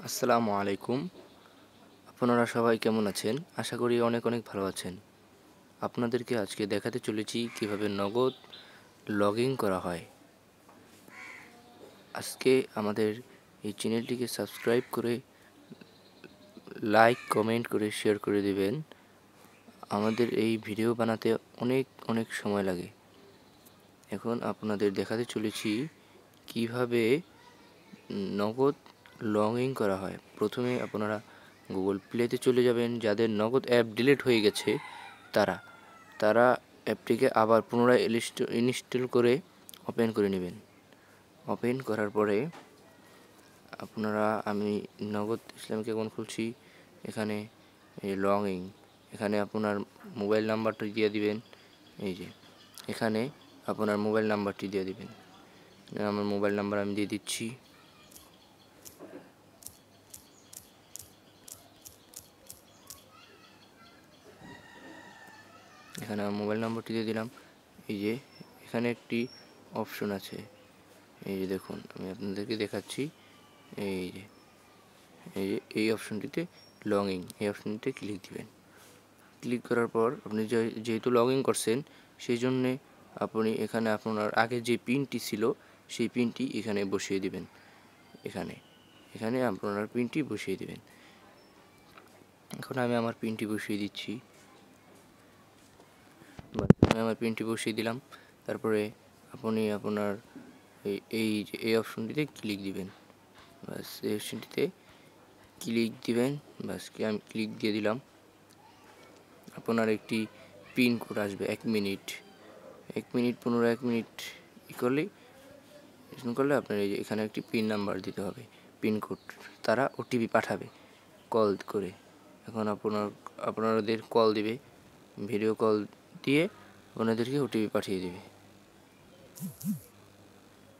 আসসালামু আলাইকুম। আপনারা সবাই কেমন আছেন? আশা করি অনেক ভালো আছেন। আপনাদেরকে আজকে দেখাতে চলেছি কিভাবে নগদ লগইন করা হয়। আজকে আমাদের এই চ্যানেলটিকে সাবস্ক্রাইব করে লাইক, কমেন্ট করে শেয়ার করে দিবেন। আমাদের এই ভিডিও বানাতে অনেক সময় লাগে। এখন আপনাদের দেখাতে চলেছি কিভাবে নগদ লগইন করা হয়। প্রথমে আপনারা গুগল প্লেতে চলে যাবেন। যাদের নগদ অ্যাপ ডিলিট হয়ে গেছে তারা অ্যাপটিকে আবার পুনরায় ইনস্টল করে ওপেন করে নেবেন। ওপেন করার পরে আমি নগদ ইসলামিক অ্যাকাউন্ট খুলছি। এখানে লগইন, এখানে আপনার মোবাইল নাম্বারটি দিয়ে দিবেন। এই যে এখানে আপনার মোবাইল নাম্বারটি দিয়ে দিবেন। আমার মোবাইল নাম্বার আমি দিয়ে দিচ্ছি। এখানে আমার মোবাইল নাম্বারটি দিয়ে দিলাম। এই যে এখানে একটি অপশন আছে, এই যে দেখুন, আমি আপনাদেরকে দেখাচ্ছি। এই যে এই অপশনটিতে লগইন, এই অপশনটিতে ক্লিক দিবেন। ক্লিক করার পর আপনি যেহেতু লগইন করছেন সেই জন্যে আপনি এখানে আপনার আগে যে পিনটি ছিল সেই পিনটি এখানে বসিয়ে দিবেন। এখানে আপনার পিনটি বসিয়ে দিবেন। এখন আমি আমার পিনটি বসিয়ে দিচ্ছি। আমি আমার পিনটি বসিয়ে দিলাম। তারপরে আপনি আপনার এই অপশনটিতে ক্লিক দিবেন। বাস এই অপশনটিতে ক্লিক দিবেন। বাস আমি ক্লিক দিয়ে দিলাম। আপনার একটি পিন কোড আসবে 1 মিনিট 1 মিনিট করলে আপনার এখানে একটি পিন নাম্বার দিতে হবে, পিন কোড। তারা ওটিপি পাঠাবে কল করে। এখন আপনাদের কল দিবে, ভিডিও কল দিয়ে আপনাদেরকে ওটিপি পাঠিয়ে দেবে।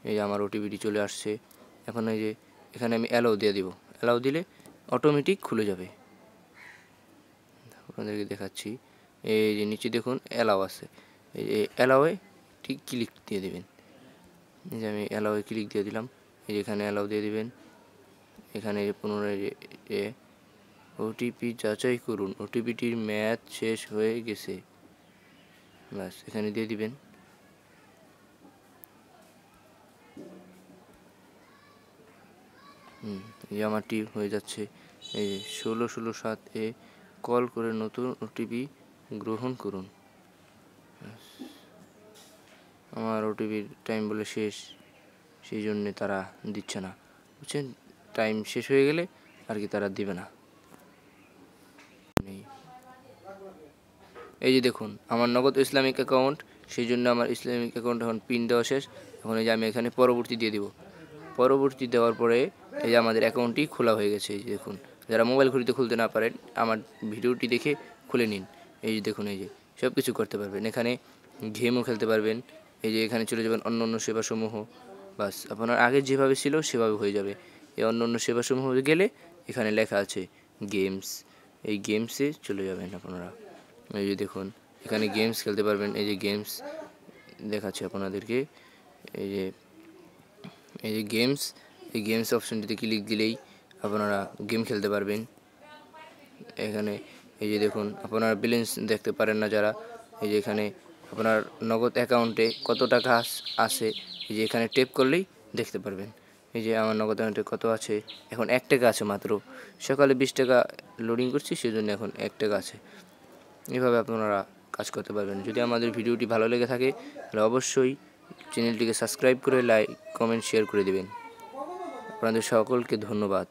এই যে আমার ওটিপিটি চলে আসছে। এখন এই যে এখানে আমি অ্যালাউ দিয়ে দিব। অ্যালাউ দিলে অটোমেটিক খুলে যাবে। আপনাদেরকে দেখাচ্ছি। এই যে নিচে দেখুন অ্যালাউ আছে, এই যে অ্যালাউয়ে ঠিক ক্লিক দিয়ে দেবেন। এই যে আমি অ্যালাউয়ে ক্লিক দিয়ে দিলাম। এই যে এখানে অ্যালাউ দিয়ে দিবেন। এখানে পুনরায় যে ওটিপি যাচাই করুন, ওটিপিটির মেয়াদ শেষ হয়ে গেছে, ব্যাস এখানে দিয়ে দিবেন। এই আমারটি হয়ে যাচ্ছে। এই 16/16/7 কল করে নতুন ওটিপি গ্রহণ করুন। আমার ওটিপির টাইম বলে শেষ, সেই জন্যে তারা দিচ্ছে না, বুঝছেন। টাইম শেষ হয়ে গেলে আর কি তারা দিবে না। এই যে দেখুন আমার নগদ ইসলামিক অ্যাকাউন্ট, সেই জন্য আমার ইসলামিক অ্যাকাউন্ট এখন পিন দেওয়া শেষ। এখন এই যে আমি এখানে পরবর্তী দিয়ে দিব। পরবর্তী দেওয়ার পরে এই যে আমাদের অ্যাকাউন্টটি খোলা হয়ে গেছে। এই যে দেখুন, যারা মোবাইল খুলতে না পারেন আমার ভিডিওটি দেখে খুলে নিন। এই যে দেখুন, এই যে সব কিছু করতে পারবেন। এখানে গেমও খেলতে পারবেন। এই যে এখানে চলে যাবেন অন্য সেবাসমূহ। বাস আপনার আগে যেভাবে ছিল সেভাবে হয়ে যাবে। এই অন্য সেবাসমূহ গেলে এখানে লেখা আছে গেমস, এই গেমসে চলে যাবেন আপনারা। এই যে দেখুন এখানে গেমস খেলতে পারবেন। এই যে গেমস দেখাচ্ছে আপনাদেরকে। এই যে গেমস, এই গেমস অপশনটিতে ক্লিক দিলেই আপনারা গেম খেলতে পারবেন। এখানে এই যে দেখুন আপনারা ব্যালেন্স দেখতে পারেন না যারা, এই যে এখানে আপনার নগদ অ্যাকাউন্টে কত টাকা আছে, এই যে এখানে টেপ করলেই দেখতে পারবেন। এই যে আমার নগদ অ্যাকাউন্টে কত আছে, এখন 1 টাকা আছে মাত্র। সকালে 20 টাকা লোডিং করছি, সেজন্য এখন 1 টাকা আছে। এভাবে আপনারা কাজ করতে পারবেন। যদি আমাদের ভিডিওটি ভালো লেগে থাকে তাহলে অবশ্যই চ্যানেলটিকে সাবস্ক্রাইব করে লাইক, কমেন্ট, শেয়ার করে দেবেন। আপনাদের সকলকে ধন্যবাদ।